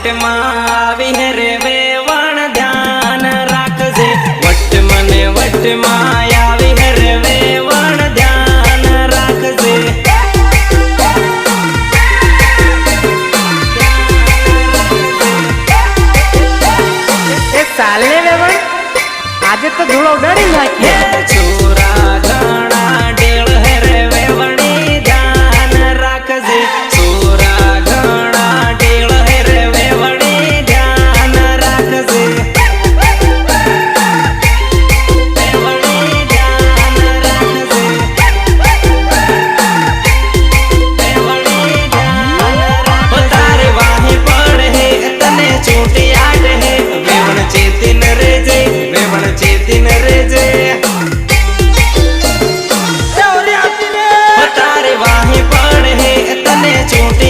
વટમાં આવી હે રે વેવણ ધ્યાન રાખજે વટમાં આવી હે રે વેવણ ધ્યાન રાખજે ચાલે વેવણ આજે તો ધૂળો ઉડાડી નાખીએ